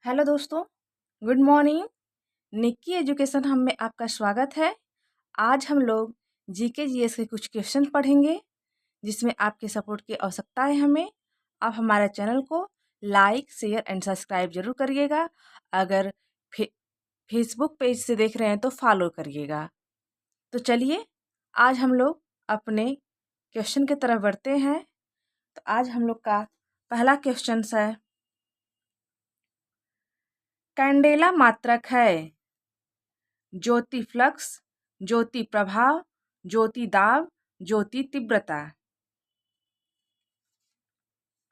Hello दोस्तों, good morning. Nikki education हम में आपका स्वागत है। आज हम लोग जीके जीएस के कुछ क्वेश्चन पढ़ेंगे जिसमें आपके सपोर्ट की आवश्यकता है हमें। आप हमारे चैनल को लाइक, शेयर एंड सब्सक्राइब जरूर करिएगा। अगर फे, फेसबुक पेज से देख रहे हैं तो फॉलो करिएगा। तो चलिए आज हम लोग अपने क्वेश्चन की तरफ बढ़ते हैं। तो आज हम लोग का पहला क्वेश्चन है, कैंडेला मात्रक है ज्योति फ्लक्स, ज्योति प्रभाव, ज्योति दाब, ज्योति तीव्रता।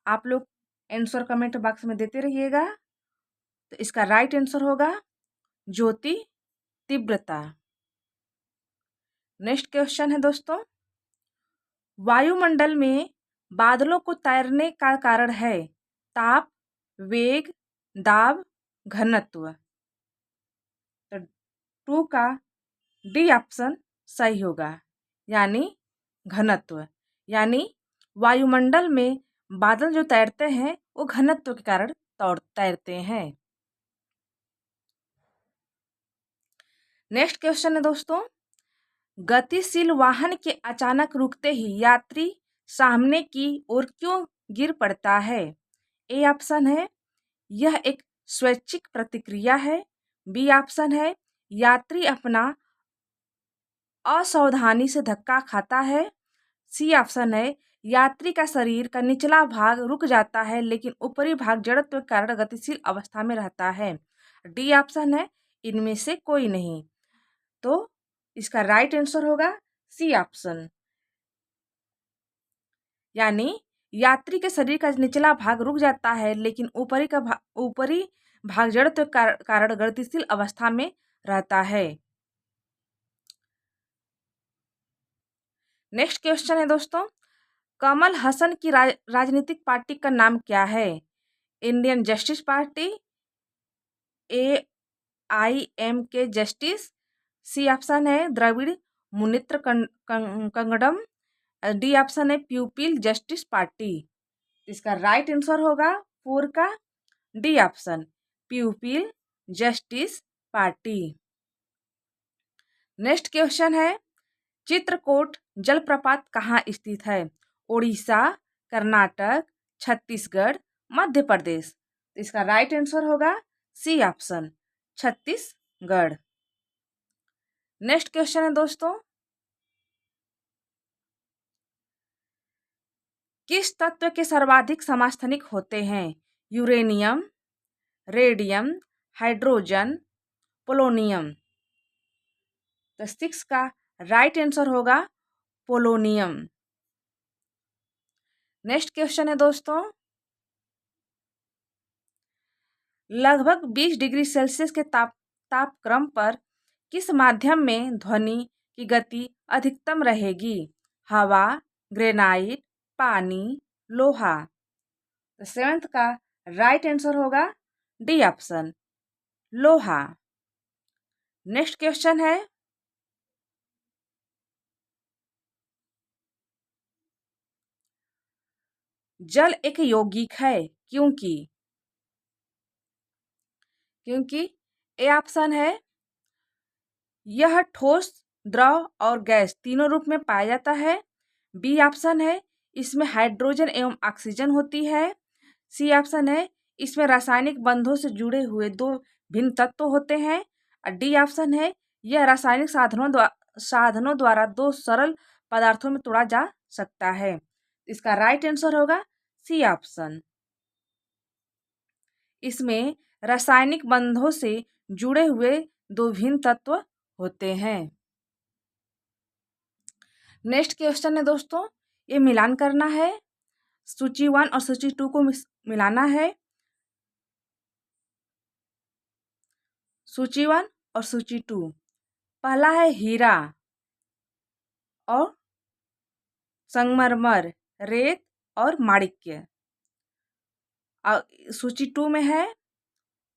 आप लोग आंसर कमेंट बॉक्स में देते रहिएगा। तो इसका राइट आंसर होगा ज्योति तीव्रता। नेक्स्ट क्वेश्चन है दोस्तों, वायुमंडल में बादलों को तैरने का कारण है ताप, वेग, दाब, घनत्व। तो 2 का डी ऑप्शन सही होगा, यानी घनत्व। यानी वायुमंडल में बादल जो तैरते हैं वो घनत्व के कारण तैरते हैं। नेक्स्ट क्वेश्चन है दोस्तों, गतिशील वाहन के अचानक रुकते ही यात्री सामने की ओर क्यों गिर पड़ता है? ए ऑप्शन है यह एक स्वैच्छिक प्रतिक्रिया है। बी ऑप्शन है यात्री अपना असावधानी से धक्का खाता है। सी ऑप्शन है यात्री का शरीर का निचला भाग रुक जाता है लेकिन ऊपरी भाग जड़त्व के कारण गतिशील अवस्था में रहता है। डी ऑप्शन है इनमें से कोई नहीं। तो इसका राइट आंसर होगा सी ऑप्शन, यानी यात्री के शरीर का निचला भाग रुक जाता है लेकिन ऊपरी भाग जड़त्व के कारण गतिशील अवस्था में रहता है। नेक्स्ट क्वेश्चन है दोस्तों, कमल हसन की राजनीतिक पार्टी का नाम क्या है? Indian Justice Party, AIMK Justice, C option है द्रविड़ मुनेत्र कंगडम, डी ऑप्शन है पीपल जस्टिस पार्टी। इसका राइट आंसर होगा 4 का D option, People Justice Party. Next question है, चित्रकूट जलप्रपात कहाँ स्थित है? उड़ीसा, कर्नाटक, छत्तीसगढ़, मध्य प्रदेश। इसका राइट आंसर होगा C option, Chhattisgarh. Next question है दोस्तों, किस तत्व के सर्वाधिक समस्थानिक होते हैं? Uranium, radium, hydrogen, polonium. तो 6 का राइट आंसर होगा पोलोनियम। नेक्स्ट क्वेश्चन है दोस्तों, लगभग 20 डिग्री सेल्सियस के तापक्रम पर किस माध्यम में ध्वनि की गति अधिकतम रहेगी? हवा, ग्रेनाइट, पानी, लोहा। तो 7 का राइट आंसर होगा डी ऑप्शन, लोहा। नेक्स्ट क्वेश्चन है, जल एक यौगिक है क्योंकि क्योंकि ए ऑप्शन है यह ठोस, द्रव और गैस तीनों रूप में पाया जाता है। बी ऑप्शन है इसमें हाइड्रोजन एवं ऑक्सीजन होती है। सी ऑप्शन है इसमें रासायनिक बंधों से जुड़े हुए 2 भिन्न तत्व होते हैं। और डी ऑप्शन है यह रासायनिक साधनों द्वारा 2 सरल पदार्थों में तोड़ा जा सकता है। इसका राइट आंसर होगा सी ऑप्शन, इसमें रासायनिक बंधों से जुड़े हुए 2 भिन्न तत्व होते हैं। नेक्स्ट क्वेश्चन है दोस्तों, ये मिलान करना है, सूची 1 और सूची 2 को मिलाना है। सूची 1 और सूची 2, पहला है हीरा और संगमरमर, रेत और माणिक्य। सूची 2 में है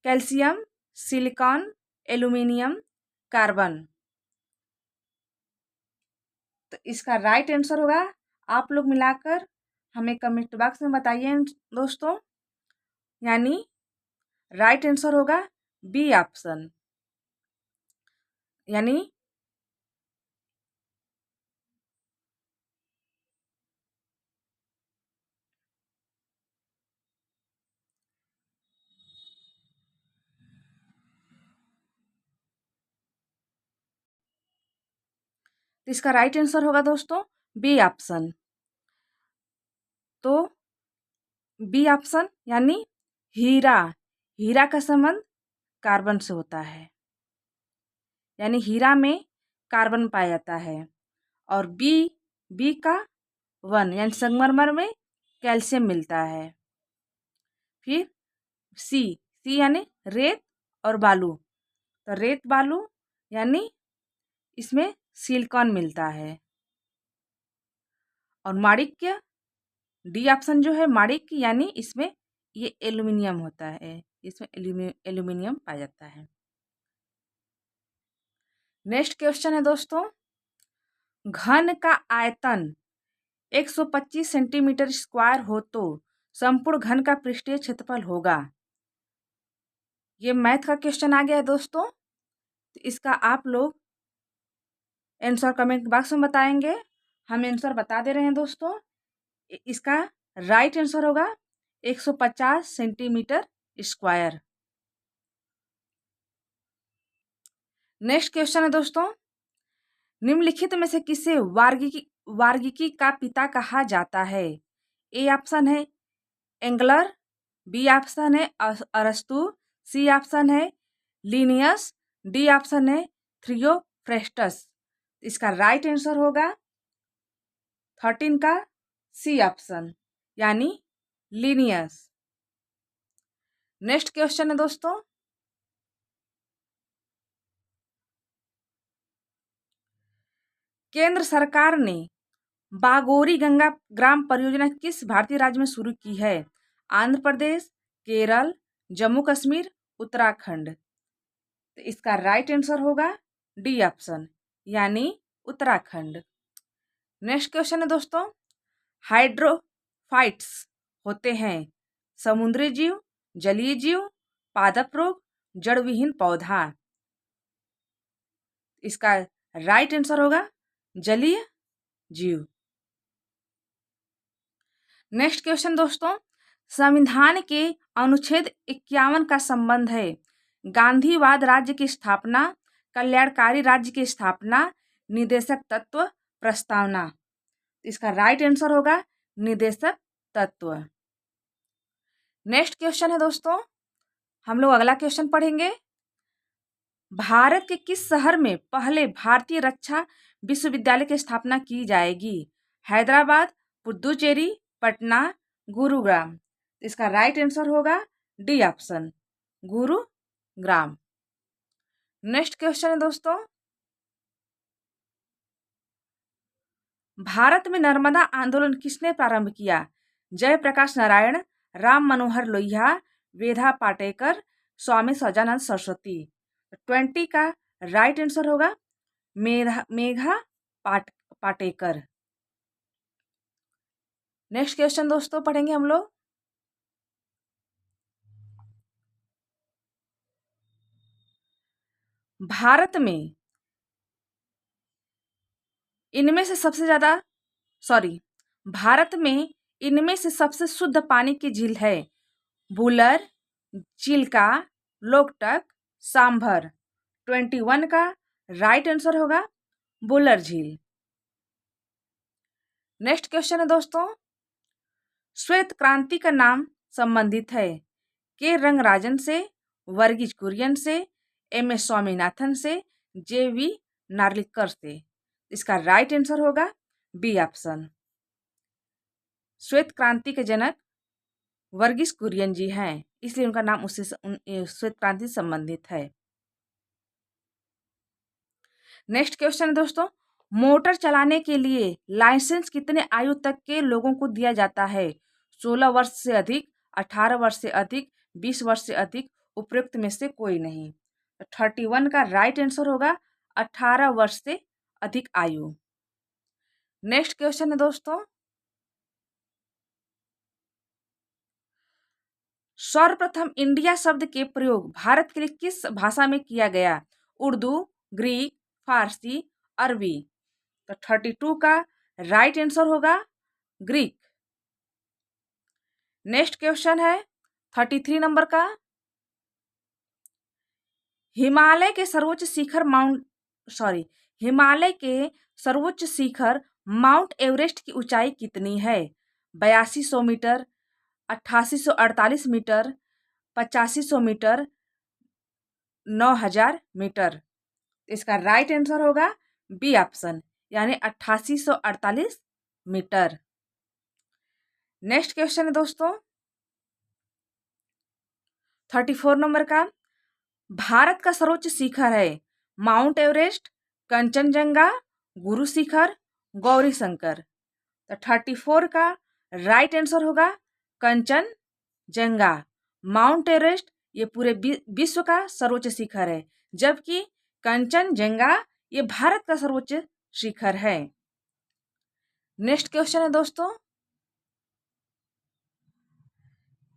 कैल्शियम, सिलिकॉन, एल्यूमिनियम, कार्बन। तो इसका राइट आंसर होगा, आप लोग मिलाकर हमें कमेंट बॉक्स में बताइए दोस्तों, यानी राइट आंसर होगा बी ऑप्शन, यानी तो इसका राइट आंसर होगा दोस्तों बी ऑप्शन। तो बी ऑप्शन यानी हीरा, हीरा का संबंध कार्बन से होता है, यानी हीरा में कार्बन पाया जाता है। और बी, बी का वन यानी संगमरमर में कैल्शियम मिलता है। फिर सी, सी यानी रेत और बालू, तो रेत बालू यानी इसमें सिलिकॉन मिलता है। और माणिक्य, डी ऑप्शन जो है माणिक्य, यानी इसमें ये एल्यूमिनियम होता है, इसमें एल्यूमिनियम पाया जाता है। नेक्स्ट क्वेश्चन है दोस्तों, घन का आयतन 125 सेंटीमीटर स्क्वायर हो तो संपूर्ण घन का पृष्ठीय क्षेत्रफल होगा। ये मैथ का क्वेश्चन आ गया है दोस्तों, तो इसका आप लोग आंसर कमेंट बॉक्स में बताएंगे। हम आंसर बता दे रहे हैं दोस्तों, इसका राइट आंसर होगा 150 सेंटीमीटर स्क्वायर। नेक्स्ट क्वेश्चन है दोस्तों, निम्नलिखित में से किसे वार्गिकी का पिता कहा जाता है। ए ऑप्शन है एंगलर, बी ऑप्शन है अरस्तु, सी ऑप्शन है लिनियस, डी ऑप्शन है थियोफ्रेस्टस। इसका राइट आंसर होगा 13 का सी ऑप्शन, यानी लिनियस। नेक्स्ट क्वेश्चन है दोस्तों, केंद्र सरकार ने बागोरी गंगा ग्राम परियोजना किस भारतीय राज्य में शुरू की है। आंध्र प्रदेश, केरल, जम्मू कश्मीर, उत्तराखंड। तो इसका राइट आंसर होगा डी ऑप्शन, यानी उत्तराखंड। नेक्स्ट क्वेश्चन है दोस्तों, हाइड्रोफाइट्स होते हैं समुद्री जीव, जलीय जीव, पादप रोग, जड़ विहीन पौधा। इसका राइट आंसर होगा जलीय जीव। नेक्स्ट क्वेश्चन दोस्तों, संविधान के अनुच्छेद 51 का संबंध है गांधीवाद राज्य की स्थापना, कल्याणकारी राज्य की स्थापना, निदेशक तत्व, प्रस्तावना। इसका राइट आंसर होगा निदेशक तत्व। नेक्स्ट क्वेश्चन है दोस्तों, हम लोग अगला क्वेश्चन पढ़ेंगे, भारत के किस शहर में पहले भारतीय रक्षा विश्वविद्यालय की स्थापना की जाएगी। हैदराबाद, पुदुचेरी, पटना, गुरुग्राम। इसका राइट आंसर होगा D option, Gurugram. Next question है दोस्तों, भारत में नर्मदा आंदोलन किसने प्रारंभ किया। जयप्रकाश नारायण, राम मनोहर लोहिया, वेदा पाटेकर, स्वामी सजानंद सरस्वती। 20 का राइट आंसर होगा मेघा पाटेकर। नेक्स्ट क्वेश्चन दोस्तों पढ़ेंगे हम लोग, भारत में इनमें से सबसे ज्यादा भारत में इनमें से सबसे शुद्ध पानी की झील है बुलर, चिल्का, लोकटक, सांभर। 21 का राइट आंसर होगा बुलर झील। नेक्स्ट क्वेश्चन है दोस्तों, श्वेत क्रांति का नाम संबंधित है के रंगराजन से, वर्गीज कुरियन से, एम एस स्वामीनाथन से, जे वी नार्लिकर से। इसका राइट आंसर होगा बी ऑप्शन, श्वेत क्रांति के जनक वर्गीज कुरियन जी हैं, इसलिए उनका नाम उससे श्वेत क्रांति से संबंधित है। नेक्स्ट क्वेश्चन है दोस्तों, मोटर चलाने के लिए लाइसेंस कितने आयु तक के लोगों को दिया जाता है। 16 वर्ष से अधिक, 18 वर्ष से अधिक, 20 वर्ष से अधिक, उपयुक्त में से कोई नहीं। 31 का राइट आंसर होगा 18 वर्ष से अधिक आयु। नेक्स्ट क्वेश्चन है दोस्तों, सर्वप्रथम इंडिया शब्द के प्रयोग भारत के लिए किस भाषा में किया गया? उर्दू, ग्रीक, फारसी, अरबी। तो 32 का राइट आंसर होगा ग्रीक। नेक्स्ट क्वेश्चन है 33 नंबर का। हिमालय के सर्वोच्च शिखर माउंट एवरेस्ट की ऊंचाई कितनी है? 8200 मीटर, 8848 मीटर, 8500 मीटर, 9000 मीटर। इसका राइट आंसर होगा बी ऑप्शन, यानी 8848 मीटर। नेक्स्ट क्वेश्चन है दोस्तों 34 नंबर का। भारत का सर्वोच्च शिखर है माउंट एवरेस्ट, कंचनजंगा, गुरु शिखर, गौरी शंकर। तो 34 का राइट आंसर होगा कंचनजंगा। माउंट एवरेस्ट ये पूरे विश्व का सर्वोच्च शिखर है, जबकि कंचनजंगा ये भारत का सर्वोच्च शिखर है। नेक्स्ट क्वेश्चन है दोस्तों,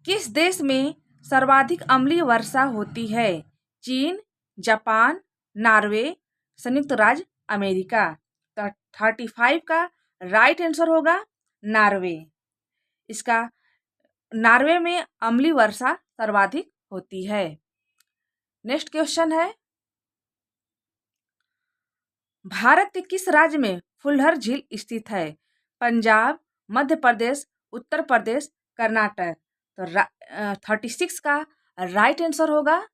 किस देश में सर्वाधिक अम्लीय वर्षा होती है? चीन, जापान, नॉर्वे, संयुक्त राज्य अमेरिका। तो 35 का राइट आंसर होगा नॉर्वे। इसका नॉर्वे में अम्लीय वर्षा सर्वाधिक होती है। नेक्स्ट क्वेश्चन है, भारत के किस राज्य में फुलहर झील स्थित है? पंजाब, मध्य प्रदेश, उत्तर प्रदेश, कर्नाटक। तो 36 का राइट आंसर होगा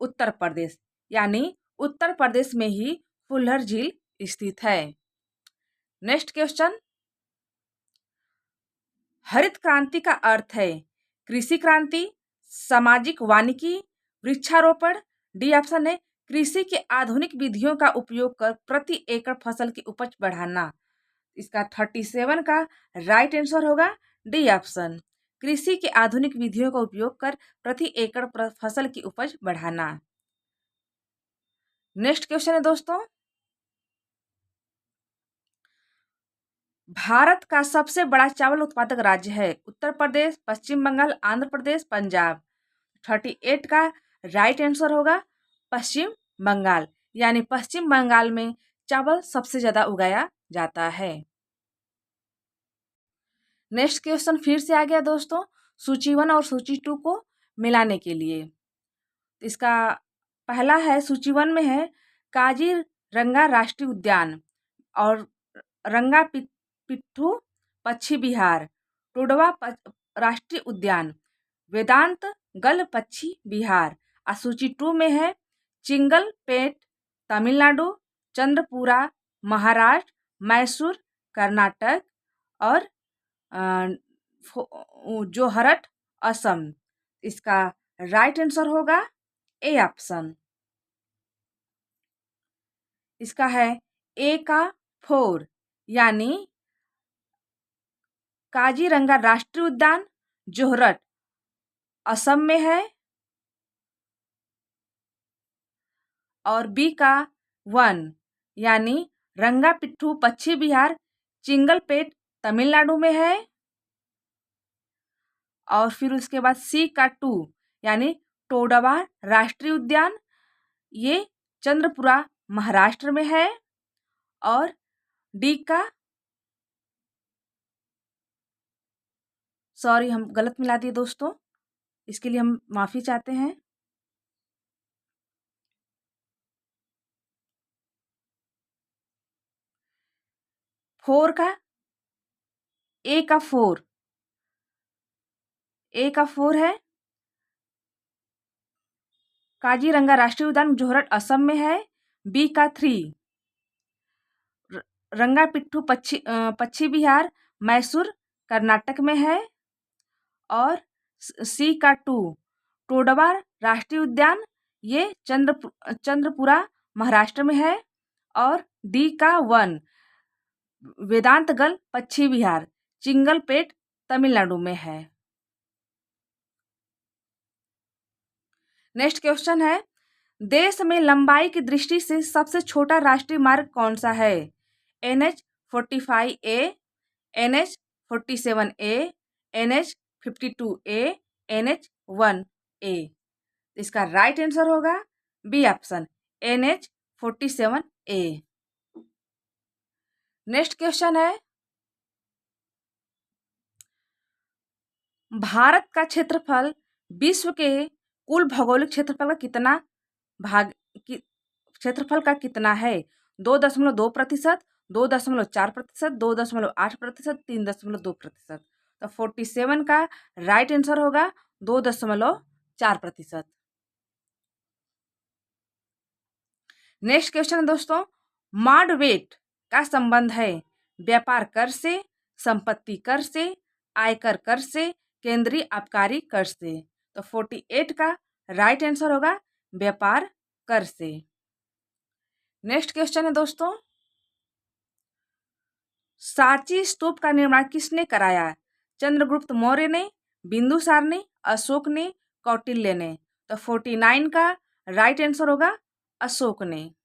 उत्तर प्रदेश, यानी उत्तर प्रदेश में ही फुलहर झील स्थित है। नेक्स्ट क्वेश्चन, हरित क्रांति का अर्थ है कृषि क्रांति, सामाजिक वानिकी, वृक्षारोपण। डी ऑप्शन है कृषि के आधुनिक विधियों का उपयोग कर प्रति एकड़ फसल की उपज बढ़ाना। इसका 37 का राइट आंसर होगा डी ऑप्शन, कृषि के आधुनिक विधियों का उपयोग कर प्रति एकड़ फसल की उपज बढ़ाना। नेक्स्ट क्वेश्चन है दोस्तों, भारत का सबसे बड़ा चावल उत्पादक राज्य है? उत्तर प्रदेश, पश्चिम बंगाल, आंध्र प्रदेश, पंजाब। 38 का राइट आंसर होगा पश्चिम बंगाल, यानी पश्चिम बंगाल में चावल सबसे ज्यादा उगाया जाता है। नेक्स्ट क्वेश्चन फिर से आ गया दोस्तों, सूची 1 और सूची 2 को मिलाने के लिए। इसका पहला है, सूची 1 में है काजीरंगा राष्ट्रीय उद्यान और रंगा पिट्ठू पक्षी विहार, टोडवा राष्ट्रीय उद्यान, वेदांत गल पक्षी विहार। और सूची 2 में है चिंगलपेट तमिलनाडु, चंद्रपुरा महाराष्ट्र, मैसूर कर्नाटक और जोहरट असम। इसका राइट आंसर होगा ए ऑप्शन। इसका है ए का 4, यानी काजीरंगा राष्ट्रीय उद्यान जोहरट असम में है, और बी का 1 यानी रंगा पिट्ठू पक्षी विहार चिंगलपेट तमिलनाडु में है, और फिर उसके बाद सी का 2 यानी टोडवा राष्ट्रीय उद्यान ये चंद्रपुरा महाराष्ट्र में है, और डी का, सॉरी हम गलत मिला दिए दोस्तों, इसके लिए हम माफी चाहते हैं। फोर का ए का 4 है काजीरंगा राष्ट्रीय उद्यान जोहरट असम में है। बी का 3 रंगा पिट्ठू पक्षी विहार मैसूर कर्नाटक में है, और सी का 2 टोडवा राष्ट्रीय उद्यान ये चंद्रपुरा महाराष्ट्र में है, और डी का 1 वेदांतगल पक्षी विहार चिंगलपेट तमिलनाडु में है। नेक्स्ट क्वेश्चन है, देश में लंबाई की दृष्टि से सबसे छोटा राष्ट्रीय मार्ग कौन सा है? NH-45A, NH-47A, NH-52A, NH NH47A। इसका राइट आंसर होगा B option NH47A। Next question है, भारत का क्षेत्रफल विश्व के कुल भौगोलिक क्षेत्रफल का कितना भाग कि क्षेत्रफल का कितना है? 2.2%, 2.4%, 2.8%, 3.2%। तो 47 का राइट आंसर होगा 2.4%। नेक्स्ट क्वेश्चन है दोस्तों, मॉडरेट का संबंध है व्यापार कर से, संपत्ति कर से, आयकर कर से, केंद्रीय आबकारी कर से। तो 48 का राइट आंसर होगा व्यापार कर से। नेक्स्ट क्वेश्चन है दोस्तों, सांची स्तूप का निर्माण किसने कराया? चंद्रगुप्त मौर्य ने, बिंदुसार ने, अशोक ने, कौटिल्य ने। तो 49 का राइट आंसर होगा अशोक ने।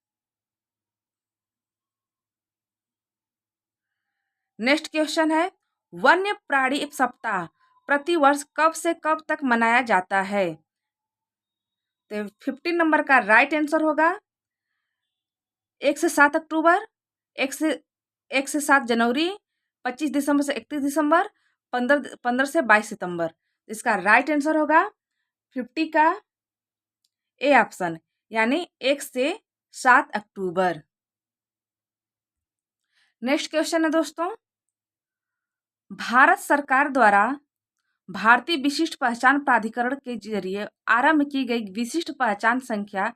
नेक्स्ट क्वेश्चन है, वन्य प्राणी सप्ताह प्रतिवर्ष कब से कब तक मनाया जाता है? तो 15 नंबर का राइट आंसर होगा 1 से 7 अक्टूबर, 1 से 7 जनवरी, 25 दिसंबर से 31 दिसंबर, 15 से 22 सितंबर। इसका राइट आंसर होगा 50 का ए ऑप्शन, यानी 1 से 7 अक्टूबर। नेक्स्ट क्वेश्चन है दोस्तों, भारत सरकार द्वारा भारतीय विशिष्ट पहचान प्राधिकरण के जरिए आरंभ की गई विशिष्ट पहचान संख्या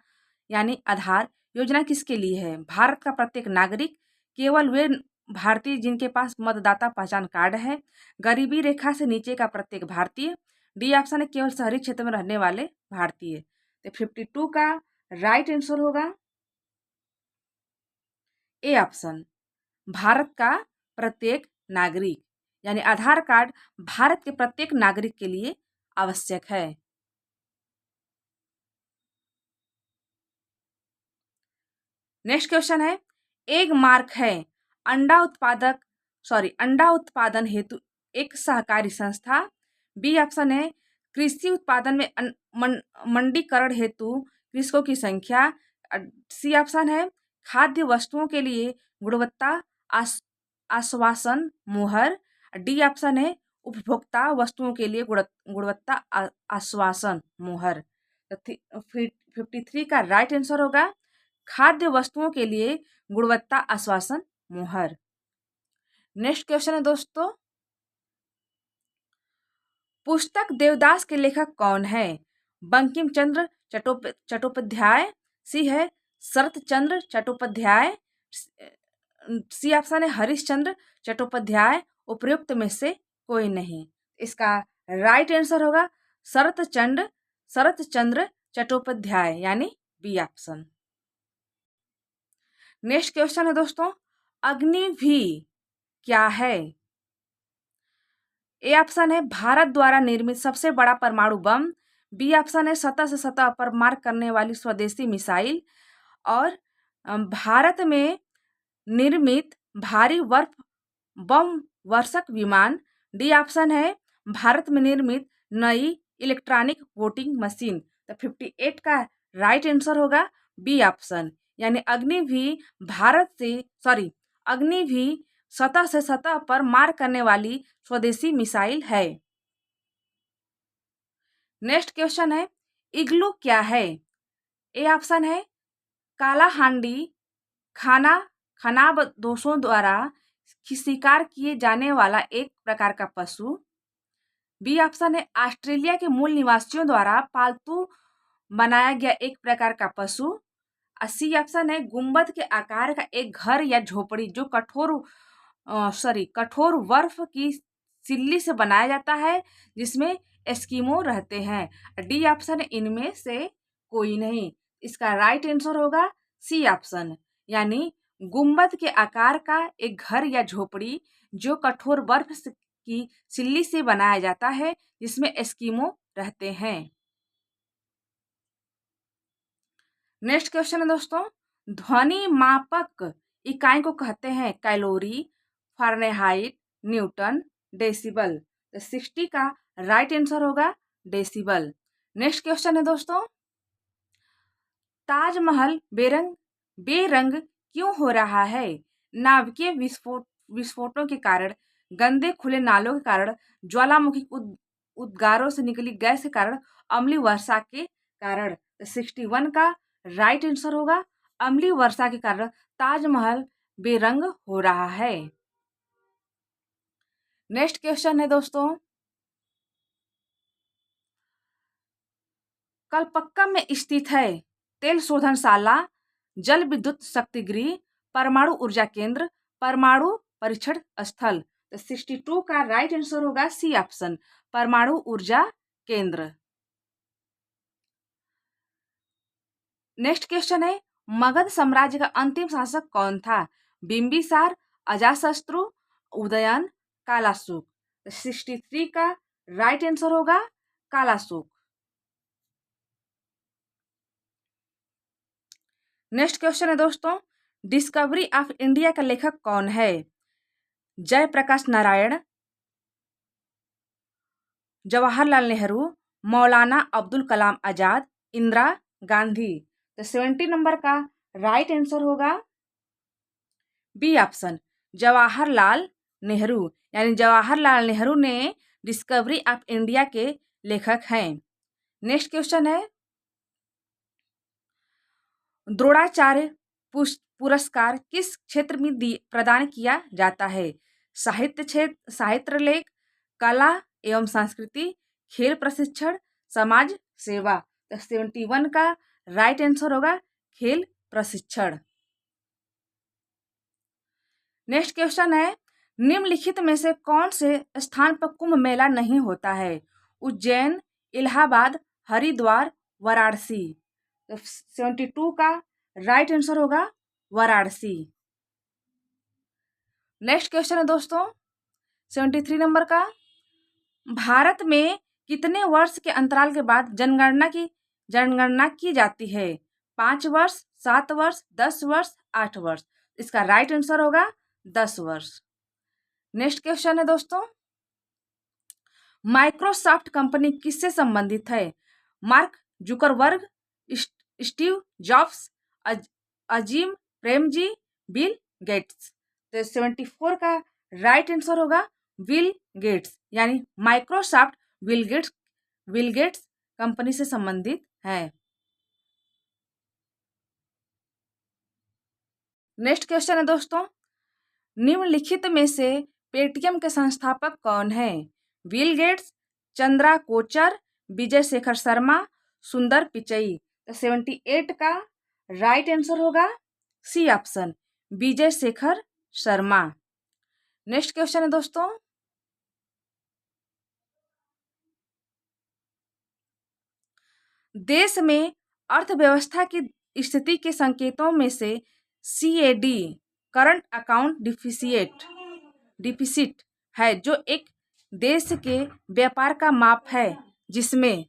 यानी आधार योजना किसके लिए है? भारत का प्रत्येक नागरिक, केवल वे भारतीय जिनके पास मतदाता पहचान कार्ड है, गरीबी रेखा से नीचे का प्रत्येक भारतीय, डी ऑप्शन है केवल शहरी क्षेत्र में रहने वाले भारतीय। तो 52 का राइट आंसर होगा ए ऑप्शन, भारत का प्रत्येक नागरिक, यानी आधार कार्ड भारत के प्रत्येक नागरिक के लिए आवश्यक है। नेक्स्ट क्वेश्चन है, एग मार्क है अंडा उत्पादन हेतु एक सहकारी संस्था। बी ऑप्शन है कृषि उत्पादन में मंडीकरण हेतु कृषकों की संख्या। सी ऑप्शन है खाद्य वस्तुओं के लिए गुणवत्ता आश्वासन मुहर। डी ऑप्शन है उपभोक्ता वस्तुओं के लिए गुणवत्ता आश्वासन मुहर। 53 का राइट आंसर होगा खाद्य वस्तुओं के लिए गुणवत्ता आश्वासन मुहर। नेक्स्ट क्वेश्चन है दोस्तों, पुस्तक देवदास के लेखक कौन है? बंकिम चंद्र चट्टोपाध्याय, सी है शरत चंद्र चट्टोपाध्याय, सी ऑप्शन है हरिश्चंद्र चट्टोपाध्याय, उपयुक्त में से कोई नहीं। इसका राइट आंसर होगा शरत चंद्र चट्टोपाध्याय, यानी बी ऑप्शन। नेक्स्ट क्वेश्चन है दोस्तों, अग्निवी क्या है? ए ऑप्शन है भारत द्वारा निर्मित सबसे बड़ा परमाणु बम। बी ऑप्शन है सतह से सतह पर मार करने वाली स्वदेशी मिसाइल। और भारत में निर्मित भारी बर्फ बम वर्षक विमान। डी ऑप्शन है भारत में निर्मित नई इलेक्ट्रॉनिक वोटिंग मशीन। तो 58 का राइट आंसर होगा बी ऑप्शन, यानी अग्नि भी सतह से सतह पर मार करने वाली स्वदेशी मिसाइल है। नेक्स्ट क्वेश्चन है, इग्लू क्या है? ए ऑप्शन है काला हांडी खानाबदोशों द्वारा शिकार किए जाने वाला एक प्रकार का पशु। बी ऑप्शन है ऑस्ट्रेलिया के मूल निवासियों द्वारा पालतू बनाया गया एक प्रकार का पशु। सी ऑप्शन है गुंबद के आकार का एक घर या झोपड़ी जो कठोर बर्फ की सिल्ली से बनाया जाता है, जिसमें एस्किमो रहते हैं। डी ऑप्शन है इनमें से कोई नहीं। इसका राइट आंसर होगा सी ऑप्शन, यानी गुंबद के आकार का एक घर या झोपड़ी जो कठोर बर्फ की सिल्ली से बनाया जाता है, जिसमें एस्किमो रहते हैं। नेक्स्ट क्वेश्चन है दोस्तों, ध्वनि मापक इकाई को कहते हैं कैलोरी, फारेनहाइट, न्यूटन, डेसिबल। तो 60 का राइट आंसर होगा डेसिबल। नेक्स्ट क्वेश्चन है दोस्तों, ताजमहल बेरंग क्यों हो रहा है? नाभिकीय विस्फोटों के कारण, गंदे खुले नालों के कारण, ज्वालामुखी उद्गारों से निकली गैस के कारण, अम्लीय वर्षा के कारण। 61 का राइट आंसर होगा अम्लीय वर्षा के कारण ताजमहल बेरंग हो रहा है। नेक्स्ट क्वेश्चन है दोस्तों, कलपक्कम में स्थित है तेल शोधनशाला, जल विद्युत शक्तिगृह, परमाणु ऊर्जा केंद्र, परमाणु परीक्षण स्थल। 62 का राइट आंसर होगा सी ऑप्शन, परमाणु ऊर्जा केंद्र। नेक्स्ट क्वेश्चन है, मगध साम्राज्य का अंतिम शासक कौन था? बिंबिसार, अजातशत्रु, उदयन, कालाशोक। 63 का राइट आंसर होगा कालाशोक। नेक्स्ट क्वेश्चन है दोस्तों, डिस्कवरी ऑफ इंडिया का लेखक कौन है? जयप्रकाश नारायण, जवाहरलाल नेहरू, मौलाना अब्दुल कलाम आजाद, इंदिरा गांधी। तो 70 नंबर का राइट आंसर होगा बी ऑप्शन, जवाहरलाल नेहरू। यानी जवाहरलाल नेहरू ने डिस्कवरी ऑफ इंडिया के लेखक हैं। नेक्स्ट क्वेश्चन है, द्रोणाचार्य पुरस्कार किस क्षेत्र में प्रदान किया जाता है? साहित्य क्षेत्र, साहित्य लेख, कला एवं संस्कृति, खेल प्रशिक्षण, समाज सेवा। तो 71 का राइट आंसर होगा खेल प्रशिक्षण। नेक्स्ट क्वेश्चन है, निम्नलिखित में से कौन से स्थान पर कुंभ मेला नहीं होता है? उज्जैन, इलाहाबाद, हरिद्वार, वाराणसी। तो 72 का राइट आंसर होगा वाराणसी। नेक्स्ट क्वेश्चन है दोस्तों, 73 नंबर का, भारत में कितने वर्ष के अंतराल के बाद जनगणना की जाती है? 5 वर्ष, 7 वर्ष, 10 वर्ष, 8 वर्ष। इसका राइट आंसर होगा 10 वर्ष। नेक्स्ट क्वेश्चन है दोस्तों, माइक्रोसॉफ्ट कंपनी किससे संबंधित है? Mark Zuckerberg, Steve jobs, Azim Premji, Bill Gates. तो 74 का राइट आंसर होगा बिल गेट्स। यानी माइक्रोसॉफ्ट बिल गेट्स कंपनी से संबंधित है। नेक्स्ट क्वेश्चन है दोस्तों, निम्नलिखित में से पेटीएम के संस्थापक कौन है? बिल गेट्स, चंद्रा कोचर, विजय शेखर शर्मा, सुंदर पिचई। तो 78 का राइट आंसर होगा C option, Vijay Shekhar Sharma. Next question है दोस्तों, देश में अर्थव्यवस्था की स्थिति के संकेतों में से CAD, करंट अकाउंट डिफिसिट है, जो एक देश के व्यापार का माप है, जिसमें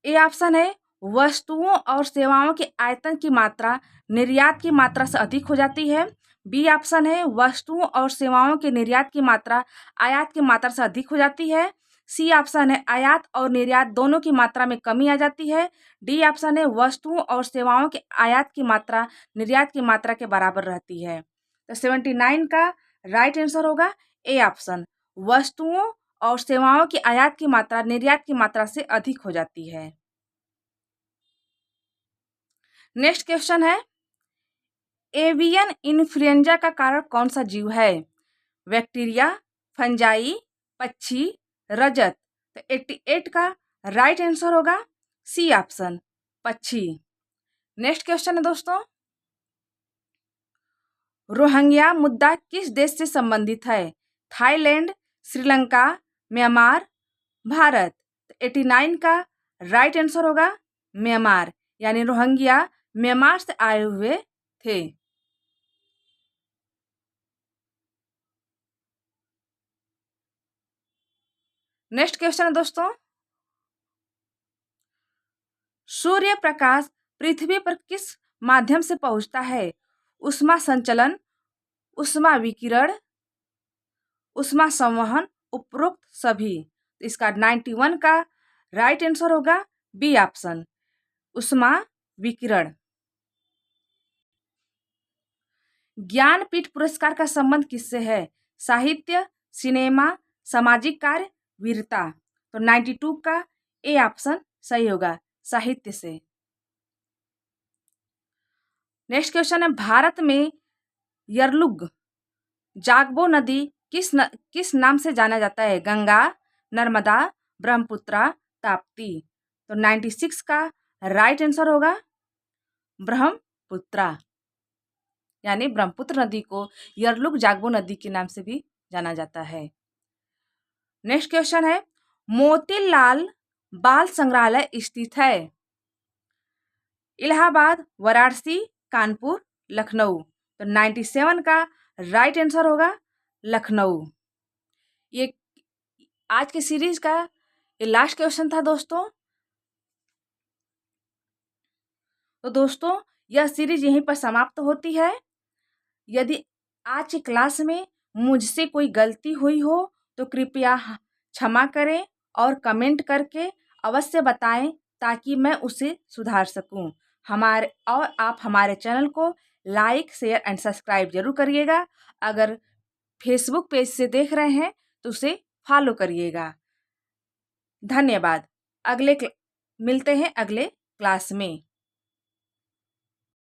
ए ऑप्शन है वस्तुओं और सेवाओं के आयतन की मात्रा निर्यात की मात्रा से अधिक हो जाती है। बी ऑप्शन है वस्तुओं और सेवाओं के निर्यात की मात्रा आयात की मात्रा से अधिक हो जाती है। सी ऑप्शन है आयात और निर्यात दोनों की मात्रा में कमी आ जाती है। डी ऑप्शन है वस्तुओं और सेवाओं के आयात की मात्रा निर्यात की मात्रा के बराबर रहती है। तो 79 का राइट आंसर होगा ए ऑप्शन, वस्तुओं और सेवाओं की आयात की मात्रा निर्यात की मात्रा से अधिक हो जाती है। नेक्स्ट क्वेश्चन है, एवियन इन्फ्लुएंजा का कारक कौन सा जीव है? बैक्टीरिया, फंजाई, पक्षी, रजत। तो 88 का राइट आंसर होगा सी ऑप्शन, पक्षी। नेक्स्ट क्वेश्चन है दोस्तों, रोहिंग्या मुद्दा किस देश से संबंधित है? Thailand, Sri Lanka, Myanmar, Bharat. 89 का राइट आंसर होगा म्यांमार, यानी रोहिंग्या म्यांमार से आए हुए थे। नेक्स्ट क्वेश्चन है दोस्तों, सूर्य प्रकाश पृथ्वी पर किस माध्यम से पहुंचता है? उष्मा संचलन, उष्मा विकिरण, उष्मा संवहन, उपरोक्त सभी। तो इसका 91 का राइट आंसर होगा बी ऑप्शन, उष्मा विकिरण। ज्ञानपीठ पुरस्कार का संबंध किससे है? साहित्य, सिनेमा, सामाजिक कार्य, वीरता। तो 92 का ए ऑप्शन सही होगा, साहित्य से। नेक्स्ट क्वेश्चन है, भारत में यरलुग जागबो नदी किस नाम से जाना जाता है? गंगा, नर्मदा, ब्रह्मपुत्रा, ताप्ती। तो 96 का राइट आंसर होगा ब्रह्मपुत्रा, यानी ब्रह्मपुत्र नदी को यरलुग जागबो नदी के नाम से भी जाना जाता है। नेक्स्ट क्वेश्चन है, मोतीलाल बाल संग्रहालय स्थित है? इलाहाबाद, वाराणसी, कानपुर, लखनऊ। तो 97 का राइट आंसर होगा लखनऊ। ये आज के सीरीज का ये लास्ट क्वेश्चन था दोस्तों। तो दोस्तों यह सीरीज यहीं पर समाप्त होती है। यदि आज की क्लास में मुझसे कोई गलती हुई हो तो कृपया क्षमा करें और कमेंट करके अवश्य बताएं ताकि मैं उसे सुधार सकूं। और आप हमारे चैनल को लाइक, शेयर एंड सब्सक्राइब जरूर करिएगा। अगर फेसबुक पेज से देख रहे हैं तो उसे फॉलो करिएगा। धन्यवाद। मिलते हैं अगले क्लास में।